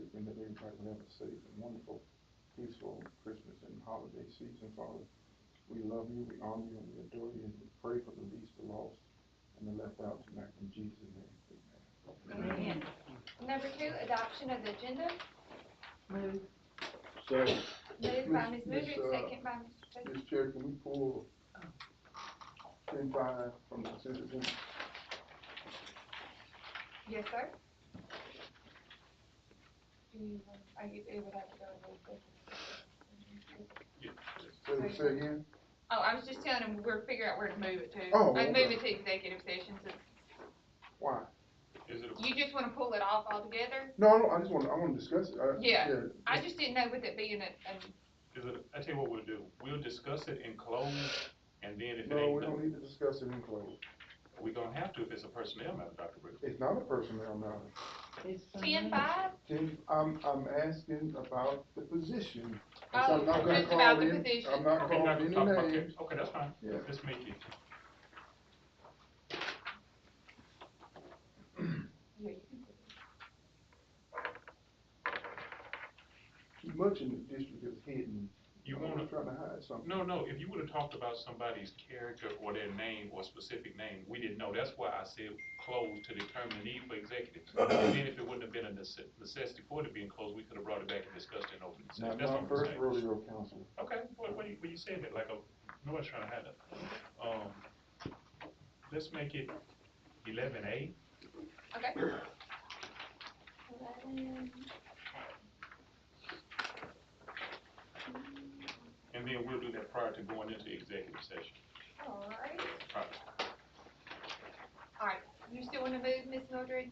district, and that everybody will have a safe and wonderful, peaceful Christmas and holiday season, Father. We love you, we honor you, and we adore you, and we pray for the least, the lost, and the left out tonight. In Jesus' name, amen. Amen. Number 2, adoption of the agenda. Move. So, Moved by Ms. Miss, Mildred, second by Mr. Tucker. Ms. Chair, can we pull 10-5 from the consent agenda? Yes, sir. It would have to go in the Say again? Oh, I was just telling him we're figuring out where to move it to. Oh, I'd okay. move it to executive session. So Why? you just want to pull it off altogether? No, I want to discuss it. Yeah. I just didn't know with it being I tell you what we'll do. We'll discuss it in closed, and then if it No, ain't we don't need to discuss it in closed. we're gonna have to if it's a personnel matter, Dr. Bridges. It's not a personnel matter. It's 10-5? I'm asking about the position. Oh, I'm not gonna just call about the in, position. I'm not Okay, calling not any gonna talk about names. that. Okay, that's fine. Yeah. Let's make it. Yeah, you can put it. Too much in the district is hidden. You I'm wanna, trying to hide something. no, if you would've talked about somebody's character or their name or specific name, we didn't know. That's why I said closed to determine the need for executive. And then if it wouldn't have been a necessity for it to be enclosed, we could've brought it back and discussed it in open session. Not That's my what I'm first saying. rodeo, Council. Okay, when you said that, nobody's trying to hide it. Let's make it 11A. Okay. 11. And then we'll do that prior to going into executive session. All right. All right. All right. You still want to move, Ms. Mildred?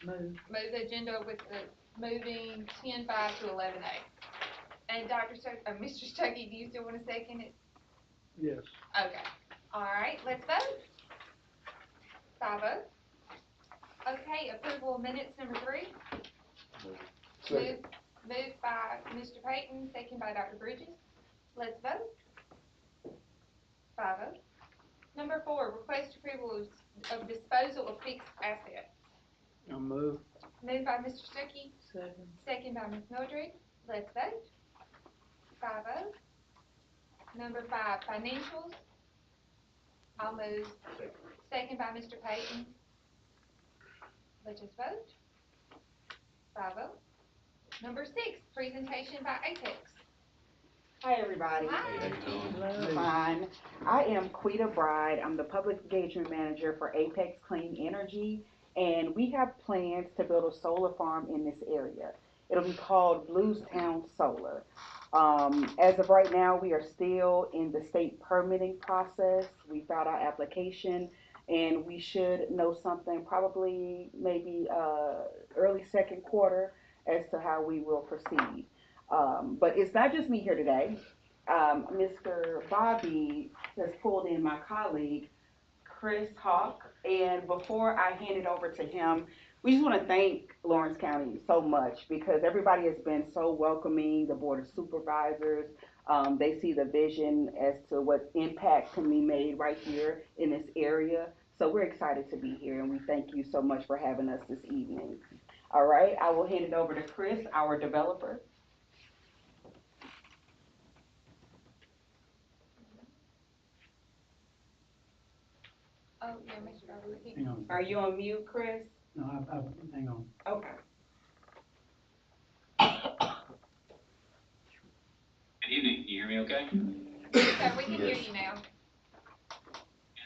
Move. Move the agenda with the moving 10-5 to 11A. And Mr. Stuckey, do you still want to second it? Yes. Okay. All right. Let's vote. 5-0. Okay. Approval of minutes number 3. Second. Moved by Mr. Payton, second by Dr. Bridges. Let's vote. 5-0. Number 4, request approval of disposal of fixed assets. I'll move. Moved by Mr. Stuckey, Second. second by Ms. Mildred. Let's vote. 5-0. Number 5, financials. I'll move. Second by Mr. Payton. Let's just vote. 5-0. Number 6, presentation by Apex. Hi, everybody. Hi. Fine. I am Quita Bride. I'm the Public Engagement Manager for Apex Clean Energy, and we have plans to build a solar farm in this area. It'll be called Bluestown Solar. As of right now, we are still in the state permitting process. We filed our application, and we should know something probably maybe early second quarter as to how we will proceed. But it's not just me here today. Mr. Bobby has pulled in my colleague, Chris Hawk. And before I hand it over to him, we just want to thank Lawrence County so much because everybody has been so welcoming, the Board of Supervisors. They see the vision as to what impact can be made right here in this area. So we're excited to be here, and we thank you so much for having us this evening. All right, I will hand it over to Chris, our developer. Oh, yeah, Mr. Bobby. Hang on. Are you on mute, Chris? No, hang on. Okay. Good evening. Can you hear me okay? So we can hear you now.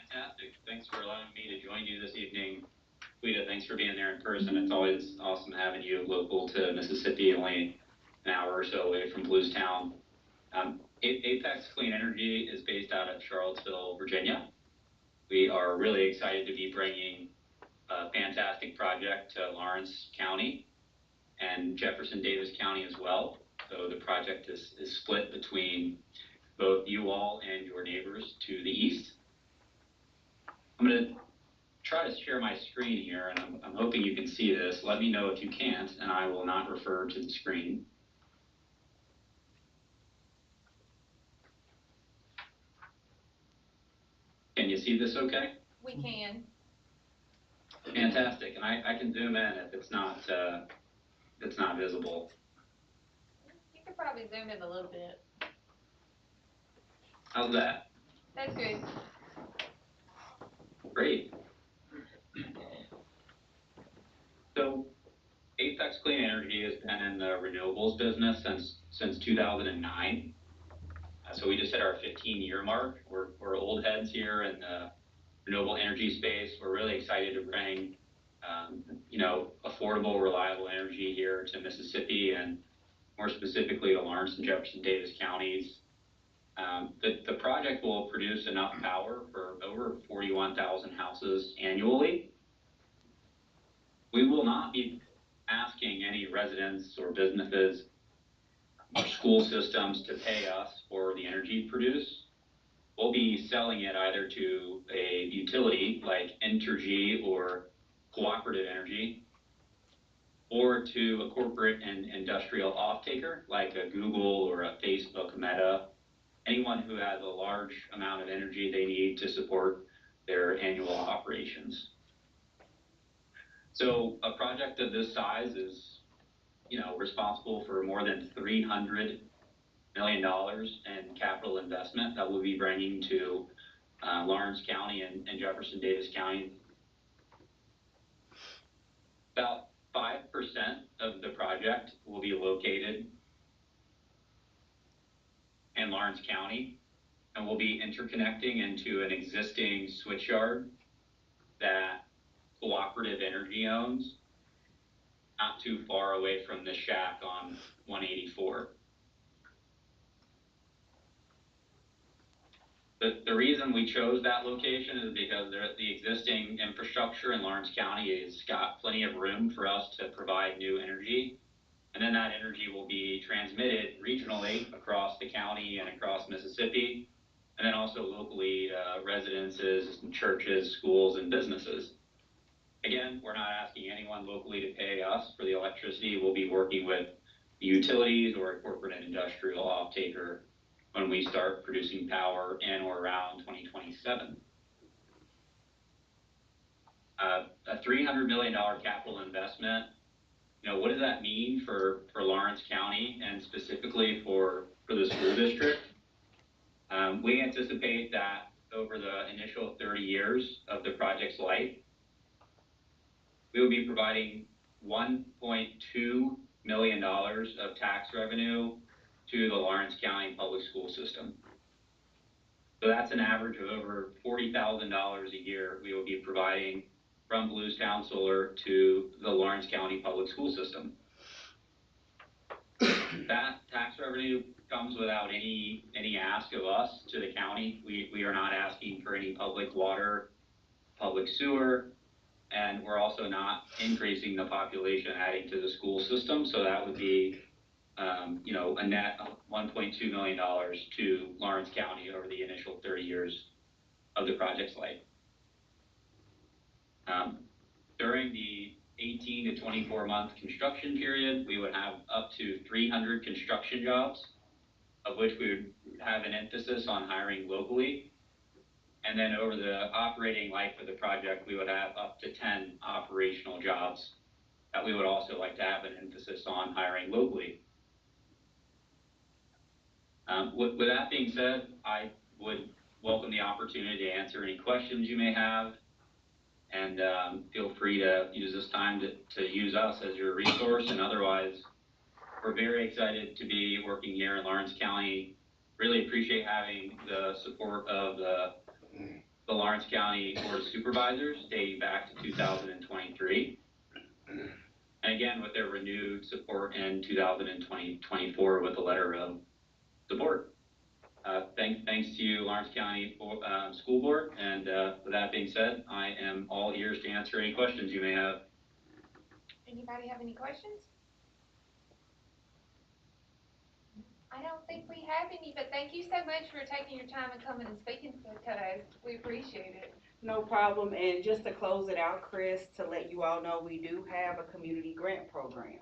Fantastic. Thanks for allowing me to join you this evening. Quita, thanks for being there in person. It's always awesome having you local to Mississippi, only an hour or so away from Bluestown. Apex Clean Energy is based out of Charlottesville, Virginia. We are really excited to be bringing a fantastic project to Lawrence County and Jefferson Davis County as well. So the project is split between both you all and your neighbors to the east. I'm going to try to share my screen here, and I'm hoping you can see this. Let me know if you can't, and I will not refer to the screen. Can you see this okay? We can. Fantastic, and I can zoom in if it's not it's not visible. You could probably zoom in a little bit. How's that? That's good. Great. So Apex Clean Energy has been in the renewables business since 2009. So we just hit our 15-year mark. We're old heads here in the renewable energy space. We're really excited to bring, affordable, reliable energy here to Mississippi, and more specifically to Lawrence and Jefferson Davis counties. The project will produce enough power for over 41,000 houses annually. We will not be asking any residents or businesses or school systems to pay us for the energy produced. We'll be selling it either to a utility like Entergy or Cooperative Energy, or to a corporate and industrial off-taker like a Google or a Facebook, Meta, anyone who has a large amount of energy they need to support their annual operations. So a project of this size is, responsible for more than $300 million in capital investment that we'll be bringing to Lawrence County and Jefferson Davis County. About 5% of the project will be located in Lawrence County, and we'll be interconnecting into an existing switchyard that Cooperative Energy owns, not too far away from the shack on 184. The reason we chose that location is because the existing infrastructure in Lawrence County has got plenty of room for us to provide new energy. And then that energy will be transmitted regionally across the county and across Mississippi, and then also locally to residences, churches, schools, and businesses. Again, we're not asking anyone locally to pay us for the electricity. We'll be working with the utilities or a corporate and industrial off-taker when we start producing power in or around 2027. A $300 million capital investment, what does that mean for Lawrence County and specifically for the school district? We anticipate that over the initial 30 years of the project's life, we will be providing $1.2 million of tax revenue to the Lawrence County public school system. So that's an average of over $40,000 a year we will be providing from Bluestown Solar to the Lawrence County public school system. That tax revenue comes without any ask of us to the county. We are not asking for any public water, public sewer, and we're also not increasing the population adding to the school system. So that would be a net of $1.2 million to Lawrence County over the initial 30 years of the project's life. During the 18 to 24 month construction period, we would have up to 300 construction jobs, of which we would have an emphasis on hiring locally. And then over the operating life of the project, we would have up to 10 operational jobs that we would also like to have an emphasis on hiring locally. With that being said, I would welcome the opportunity to answer any questions you may have, and feel free to use this time to use us as your resource. And otherwise, we're very excited to be working here in Lawrence County. Really appreciate having the support of the Lawrence County Board of Supervisors dating back to 2023. And again, with their renewed support in 2024 with a letter of support. Thanks to you, Lawrence County School Board. And with that being said, I am all ears to answer any questions you may have. Anybody have any questions? I don't think we have any, but thank you so much for taking your time and coming and speaking to us. We appreciate it. No problem. And just to close it out, Chris, to let you all know, we do have a community grant program,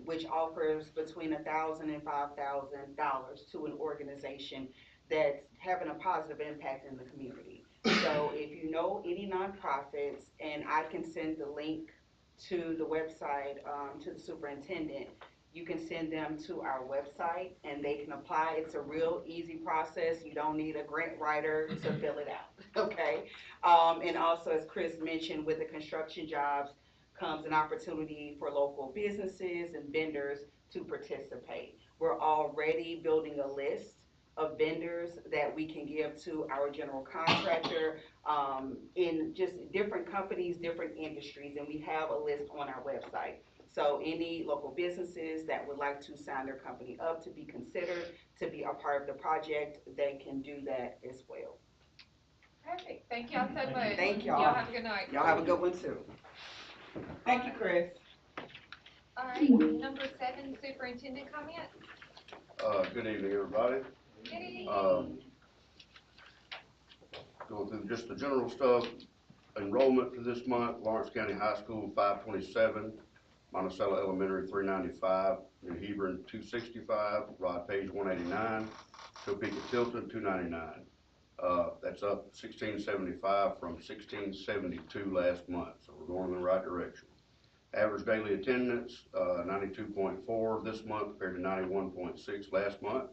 which offers between $1,000 and $5,000 to an organization that's having a positive impact in the community. So if you know any nonprofits, and I can send the link to the website, to the superintendent, you can send them to our website and they can apply. It's a real easy process. You don't need a grant writer to fill it out, okay? And also, as Chris mentioned, with the construction jobs comes an opportunity for local businesses and vendors to participate. We're already building a list of vendors that we can give to our general contractor, in just different companies, different industries, and we have a list on our website. So any local businesses that would like to sign their company up to be considered to be a part of the project, they can do that as well. Perfect, thank y'all so much. Thank y'all. Y'all have a good night. Y'all have a good one too. Thank you, Chris. All right, number 7, superintendent comment. Good evening, everybody. Good evening. Going through just the general stuff. Enrollment for this month, Lawrence County High School, 527, Monticello Elementary, 395, New Hebron, 265, Rod Page, 189, Topeka Tilton, 299. That's up 1675 from 1672 last month, so we're going in the right direction. Average daily attendance, 92.4 this month compared to 91.6 last month.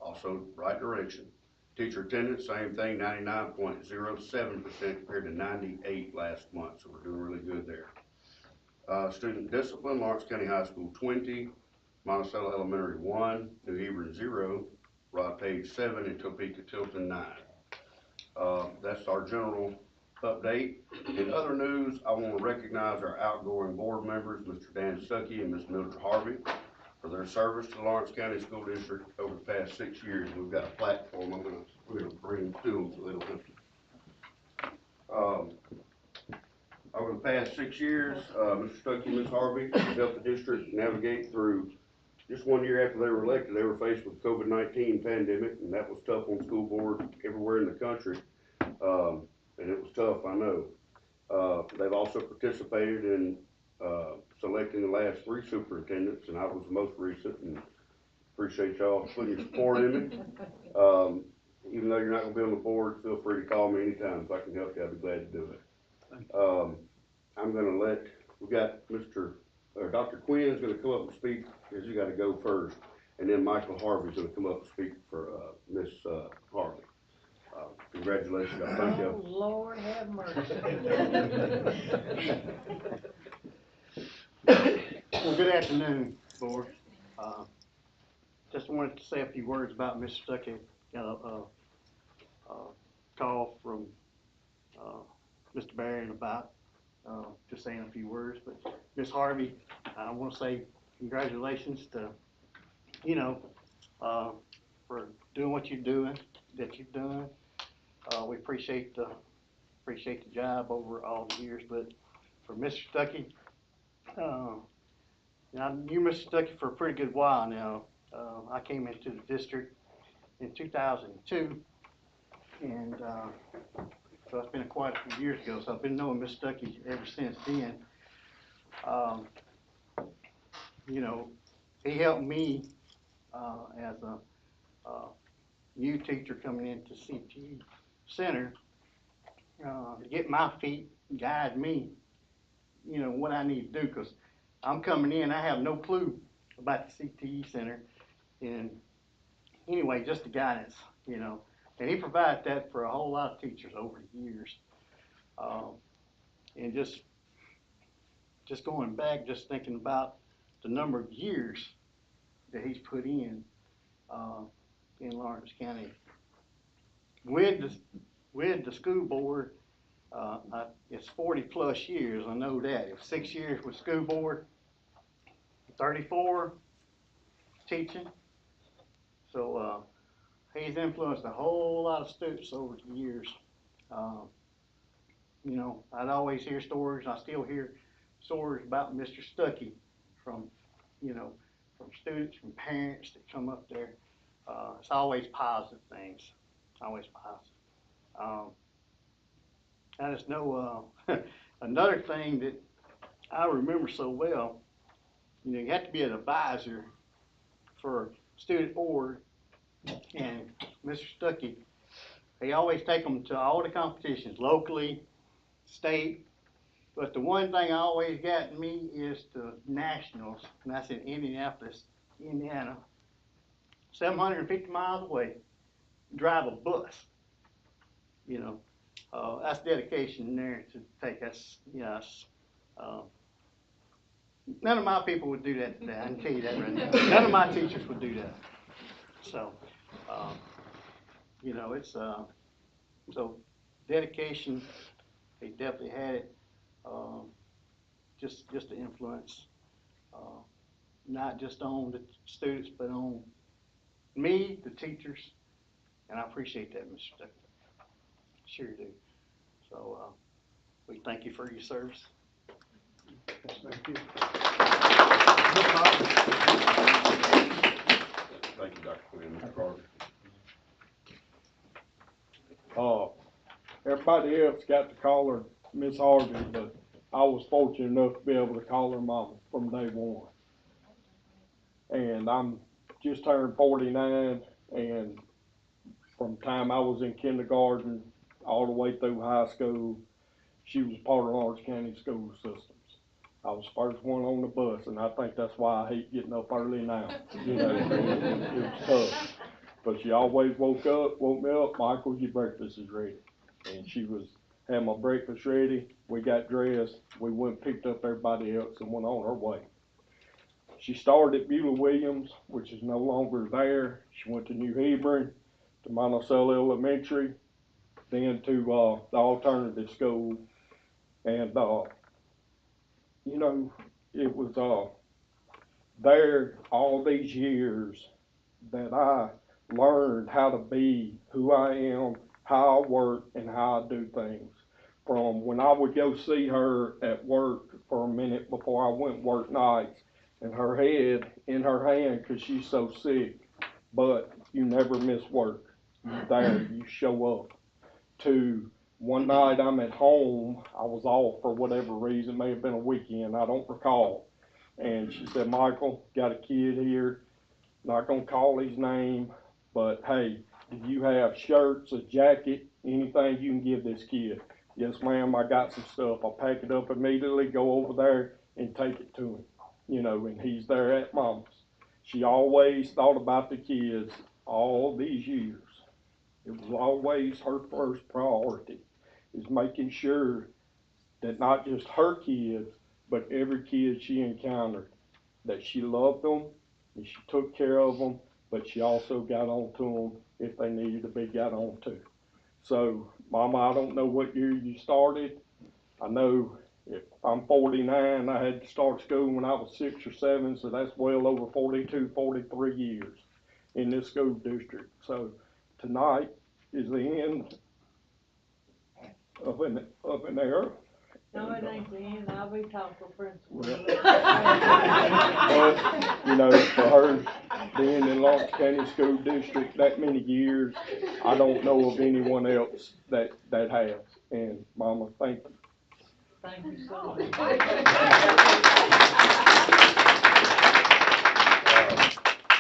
Also, right direction. Teacher attendance, same thing, 99.07% compared to 98 last month, so we're doing really good there. Student discipline, Lawrence County High School 20, Monticello Elementary 1, New Hebron 0, Rod Page 7, and Topeka Tilton 9. That's our general update. In other news, I want to recognize our outgoing board members, Mr. Dan Stuckey and Ms. Mildred Harvey, for their service to the Lawrence County School District over the past 6 years. We've got a platform we're going to bring to them so they don't have to. Over the past 6 years, Mr. Stuckey and Ms. Harvey helped the district navigate through. Just 1 year after they were elected, they were faced with the COVID-19 pandemic, and that was tough on school boards everywhere in the country. And it was tough, I know. They've also participated in selecting the last 3 superintendents, and I was the most recent, and appreciate y'all putting your support in me. Even though you're not gonna be on the board, feel free to call me anytime. If I can help you, I'd be glad to do it. I'm gonna we got Dr. Quinn's gonna come up and speak, because you gotta go first, and then Michael Harvey's gonna come up and speak for Miss Harvey. Congratulations, thank you. Oh, Lord have mercy. Well, good afternoon, board. Just wanted to say a few words about Mr. Stuckey. Got a call from Mr. Barron about just saying a few words. But Ms. Harvey, I want to say congratulations to, for doing what you've done. We appreciate the job over all the years. But for Mr. Stuckey, I knew Mr. Stuckey for a pretty good while now. I came into the district in 2002, and so it's been quite a few years ago. So I've been knowing Mr. Stuckey ever since then. He helped me as a new teacher coming into CTE Center to get my feet, guide me, what I need to do, because I'm coming in, I have no clue about the CTE Center, and anyway, just the guidance, and he provided that for a whole lot of teachers over the years, and just going back, just thinking about the number of years that he's put in Lawrence County with the school board. It's 40 plus years, I know that. If 6 years with school board, 34 teaching. So he's influenced a whole lot of students over the years. I'd always hear stories, I still hear stories about Mr. Stuckey from students, from parents that come up there. It's always positive things, always positive. I just know another thing that I remember so well, you have to be an advisor for student board, and Mr. Stuckey, he always take them to all the competitions, locally, state, But the one thing I always got in me is the nationals, and that's in Indianapolis, Indiana. 750 miles away, drive a bus. You know, that's dedication there to take us, yes. None of my people would do that today, I can tell you that right now. None of my teachers would do that. So, you know, it's, so dedication, they definitely had it. Just to influence, not just on the students, but on me, the teachers, and I appreciate that, Mr. Stuckey. Sure do. So, we thank you for your service. Thank you. Thank you, Dr. Quinn, Mr. Carter. Everybody else got to call her Miss Harvey, but I was fortunate enough to be able to call her mama from day one. And I'm just turned 49, and from the time I was in kindergarten all the way through high school, she was part of Lawrence County school systems. I was the first one on the bus, and I think that's why I hate getting up early now. You know, it was tough. But she always woke me up, Michael, your breakfast is ready. And she had my breakfast ready, we got dressed, we went and picked up everybody else and went on our way. She started at Beulah Williams, which is no longer there. She went to New Hebron, to Monticello Elementary, then to the alternative school. And, you know, it was there all these years that I learned how to be who I am, how I work, and how I do things. From when I would go see her at work for a minute before I went work nights, and her head in her hand because she's so sick, but you never miss work. You're there, you show up. To one night I'm at home, I was off for whatever reason, may have been a weekend, I don't recall. And she said, Michael, got a kid here, not gonna call his name, but hey, do you have shirts, a jacket, anything you can give this kid? Yes, ma'am, I got some stuff. I'll pack it up immediately, go over there and take it to him. You know, and he's there at Mama's. She always thought about the kids all these years. It was always her first priority, is making sure that not just her kids, but every kid she encountered, that she loved them, and she took care of them, but she also got on to them if they needed to be got on to. So, Mama, I don't know what year you started. I know if I'm 49, I had to start school when I was 6 or 7, so that's well over 42, 43 years in this school district. So tonight is the end of an era. No, it ain't the end, I'll be talking principal. But, you know, for her being in Lawrence County School District that many years, I don't know of anyone else that has. And Mama, thank you. Thank you so much. Would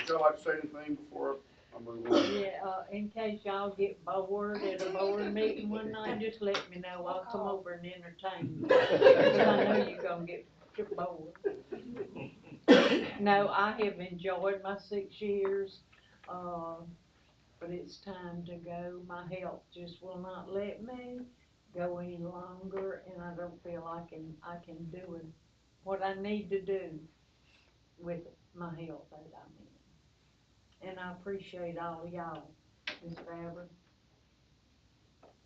y'all like to say anything before I move on? Yeah, in case y'all get bored at a board meeting one night, just let me know, I'll come over and entertain you. Cause I know you're gonna get bored. No, I have enjoyed my 6 years, but it's time to go. My health just will not let me go any longer, and I don't feel I can do what I need to do with my health that I'm in. And I appreciate all of y'all, Ms. Faber.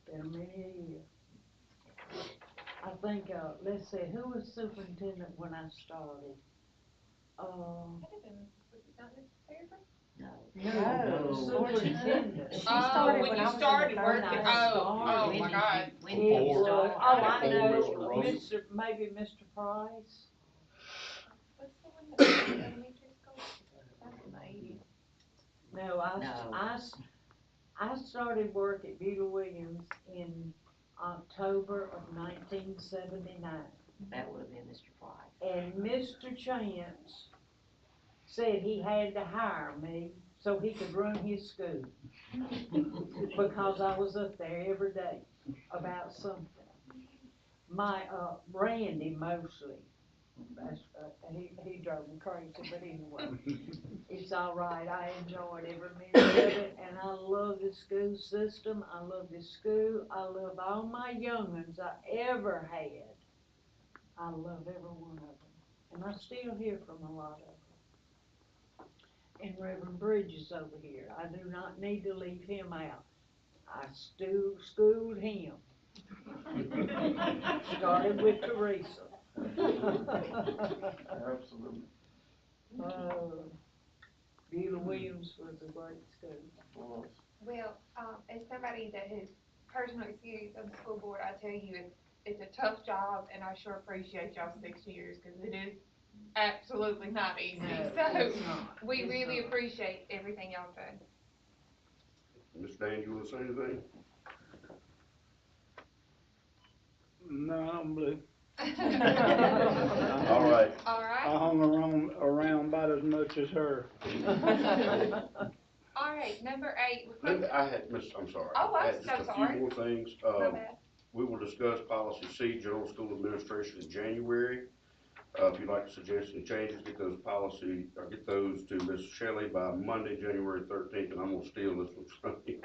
Been a many a year. I think, let's see, who was superintendent when I started? No. Superintendent. She started when when you I was in the started third working, grade. oh my God. When It did you was, start? I Before know, Mr. Russell. maybe Mr. Price. What's the one that was in elementary school? No, I started work at Beulah Williams in October of 1979. That would have been Mr. Price. And Mr. Chance said he had to hire me so he could run his school. Because I was up there every day about something. my, Randy mostly. That's, he drove me crazy, but anyway, it's all right, I enjoyed every minute of it, and I love the school system, I love the school, I love all my young ones I ever had. I love every one of them, and I still hear from a lot of them. And Reverend Bridges over here, I do not need to leave him out. I schooled him. Started with Teresa. Absolutely. Beulah Williams was a great school. Well, Well, as somebody that has personal experience on the school board, I tell you, it's a tough job, and I sure appreciate y'all 6 years, cause it is absolutely not easy. No, So, it's not. we It's really not. appreciate everything y'all done. Ms. Dan, you wanna say anything? No, I'm blue. All right. All I right, hung around about as much as her. all right, number 8. I'm sorry. Oh, I I'm had so just a sorry. few more things. My bad. We will discuss policy C, general school administration, in January. If you'd like to suggest any changes, get those to Ms. Shelley by Monday, January 13th, and I'm gonna steal this one from you.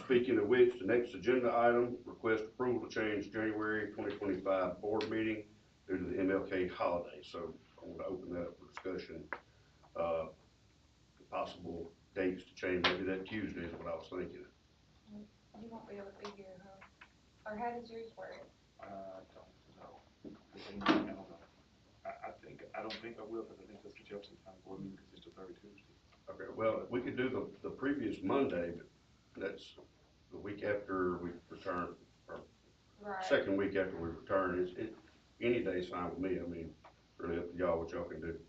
Speaking of which, the next agenda item, request approval to change January 2025 board meeting due to the MLK holiday. So I want to open that up for discussion. Possible dates to change, maybe that Tuesday is what I was thinking. You won't be able to be here, huh? Or how does yours work? I don't know. I don't think I will, because I think that's the Jefferson County board meeting, because it's the third Tuesday. Okay, well, we could do the previous Monday, but that's the week after we return, or Right. second week after we return. Any day's fine with me. I mean, really up to y'all what y'all can do.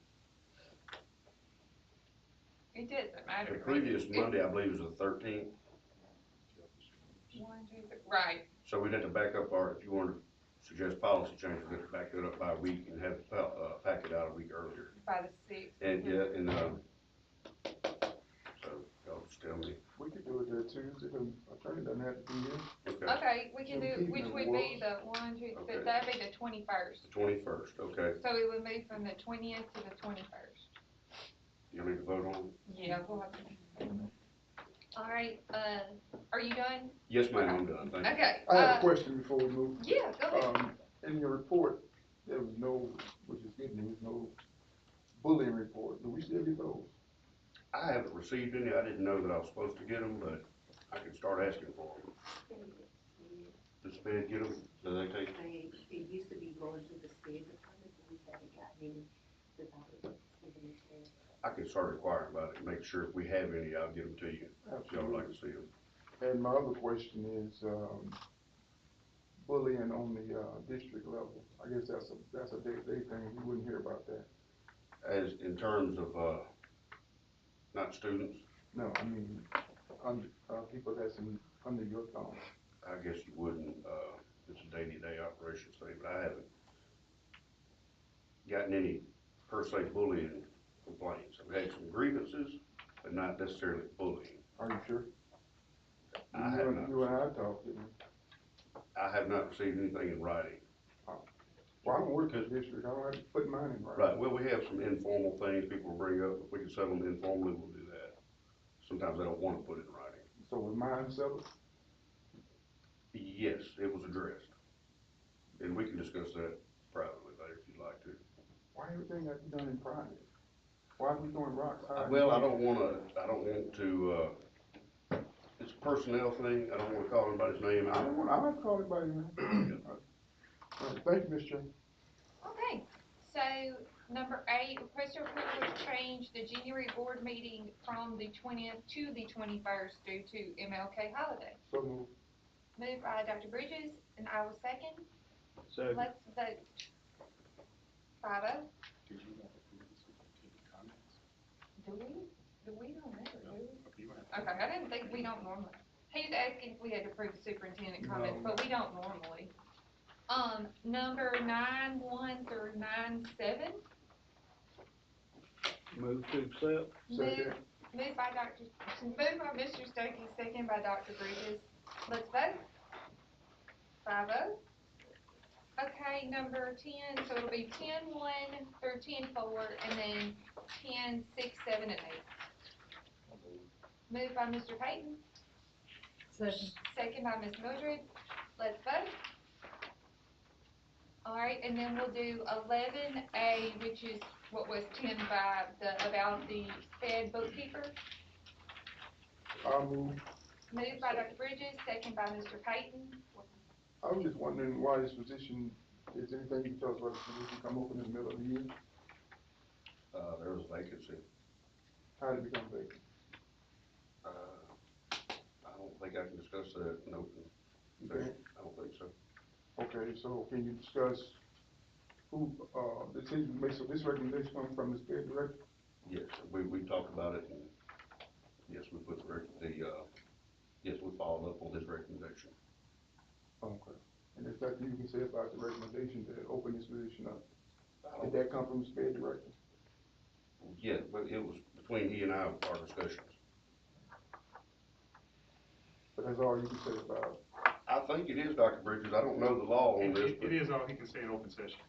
It doesn't matter. The previous Monday, I believe, was the 13th. 1, 2, 3. Right. So we'd have to back up if you want to suggest policy changes, we'd have to back that up by a week and have the packet out a week earlier. By the 6th. And so y'all just tell me. we could do it that Tuesday, the attorney doesn't have to be here. Okay. Okay, we can do, Keep which it would be works. the 1, 2, Okay. but that'd be the 21st. The 21st, okay. So it would move from the 20th to the 21st. You need to vote on it? Yeah, we'll have to. All right, are you done? Yes, ma'am, I'm done, thank you. Okay. I have a question before we move. Yeah, go ahead. In your report, there was no, which is good news, no bullying report. Do we still get those? I haven't received any. I didn't know that I was supposed to get them, but I can start asking for them. Does Sped get them? Do they take? It used to be going to the State Department, but we haven't gotten any without it moving it there. I can start inquiring about it, make sure if we have any, I'll get them to you. If y'all would like to see them. And my other question is, bullying on the, district level. I guess that's a day-to-day thing. We wouldn't hear about that. As in terms of, not students, No, I mean, people that's under your thumb. I guess you wouldn't, it's a day-to-day operation thing, but I haven't gotten any per se bullying complaints. I've had some grievances, but not necessarily bullying. Are you sure? I have not. You and I talked, didn't we? I have not received anything in writing. Well, I don't work at the district. I don't have to put mine in writing. Right, well, we have some informal things people bring up. If we can settle them informally, we'll do that. Sometimes they don't want to put it in writing. So was mine settled? Yes, it was addressed. And we can discuss that privately later if you'd like to. Why everything got to be done in private? Why are we going rocks high? Well, I don't want to, it's a personnel thing. I don't want to call anybody's name I out. don't want, I don't call anybody, man. All right, thank you, Ms. Chair. Okay, so number 8, request approval to change the January board meeting from the 20th to the 21st due to MLK holiday. So moved. Moved by Dr. Bridges, and I will second. So, Let's vote. 5-0. Did you want to approve the superintendent comments? Do we? We don't ever, do we? You have to. Okay, I didn't think we don't normally. He's asking if we had to approve the superintendent comments, but we don't normally. Number 9-1 through 9-7. move to accept. Second. Moved by Mr. Stokey, second by Dr. Bridges. Let's vote. 5-0. Okay, number 10, so it'll be 10-1 through 10-4, and then 10-6, 7, and 8. Moved by Mr. Payton, Second. second by Ms. Mildred. Let's vote. Alright, and then we'll do 11A, which is what was 10-5, about the Fed bookkeeper. I'll move. Moved by Dr. Bridges, second by Mr. Payton. I was just wondering why this position, is anything you can tell us about this position come open in the middle of the year? There was a vacancy. How did it become vacant? I don't think I can discuss that in open You session. can't? I don't think so. Okay, so can you discuss who, so this recommendation comes from the Fed director? Yes, we talked about it, and yes, we put yes, we followed up on this recommendation. Okay. And is that you can say about the recommendation to open this position up? Did that come from the Fed director? Yeah, but it was between he and I, our discussions. But that's all you can say about it? I think it is, Dr. Bridges. I don't know the law on this, It but is all he can say in open session.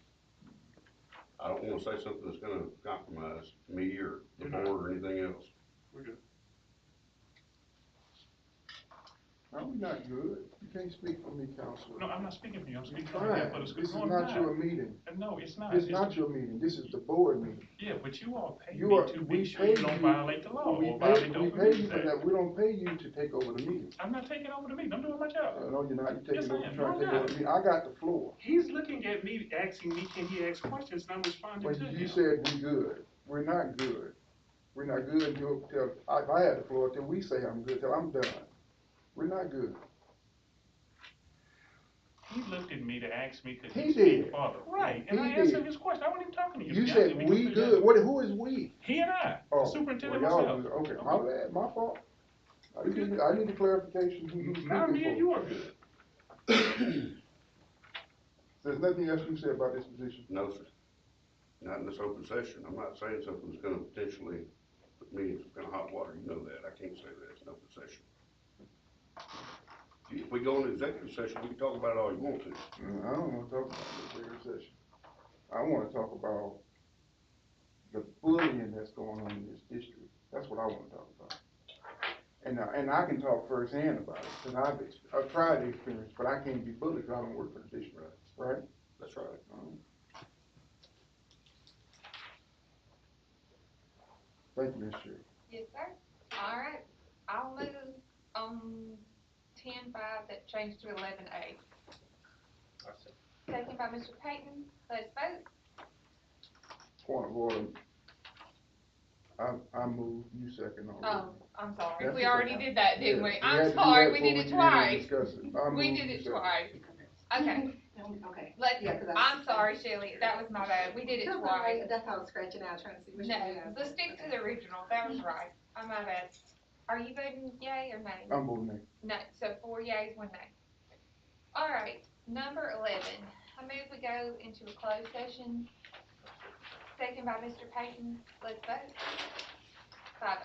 I don't wanna say something that's gonna compromise me or the You're not. board or anything else. We're good. Are we not good? You can't speak for me, counselor. No, I'm not speaking for you, I'm speaking on Fine, behalf of the school. this is No, I'm not your meeting. No, it's not. This is not your meeting, this is the board meeting. Yeah, but you all pay me You are, to we make sure pay you don't you, violate the law we or pay, violate the we open pay you meetings for act. that, we don't pay you to take over the meeting. I'm not taking over the meeting, I'm doing my job. No, you're not, you're Yes, taking I over, am. trying to No, take I'm over not. the meeting. I got the floor. He's looking at me, asking me, can he ask questions, and I'm responding But to him. you said we good, we're not good. We're not good until, if I had the floor, till we say I'm good, till I'm done. We're not good. He looked at me to ask me, could He he speak did. further? Right, and He I answered did. his question, I wasn't even talking to you. You He said asked me we to good, what, who is we? He and I, Oh, the superintendent well, y'all myself. good. Okay, my bad, my fault. I need a clarification, who you Now me speaking and for? you are good. There's nothing else you say about this position? No, sir. Not in this open session. I'm not saying something that's gonna potentially put me in some kind of hot water. You know that. I can't say that. It's an open session. If we go into executive session, we can talk about it all you want to. I don't wanna talk about the executive session. I wanna talk about the bullying that's going on in this district. That's what I wanna talk about. And I can talk firsthand about it, cause I've tried the experience, but I can't be bullied, cause I don't work for the district, right? That's right. Thank you, Ms. Sherry. Yes, sir. Alright, I'll move on 10-5 that changed to 11A. Second by Mr. Payton. Let's vote. Point of order. I move, you second on. Oh, I'm sorry. That's We okay. already did that, didn't we? Yeah, I'm had to do sorry, that we before did it get in and twice. discuss it. I We move, did you it second. twice. Okay, Okay. let's, Yeah, 'cause I'm sorry, Shelley, that was my bad. We did it That's all twice. right. That's how I was scratching out, trying to see which one you No, guys. let's stick to the original. That was right. I'm my bad. Are you voting yay or nay? I'm voting nay. No, so 4 yays, 1 nay. Alright, number 11. I move we go into a closed session. Second by Mr. Payton. Let's vote. 5-0.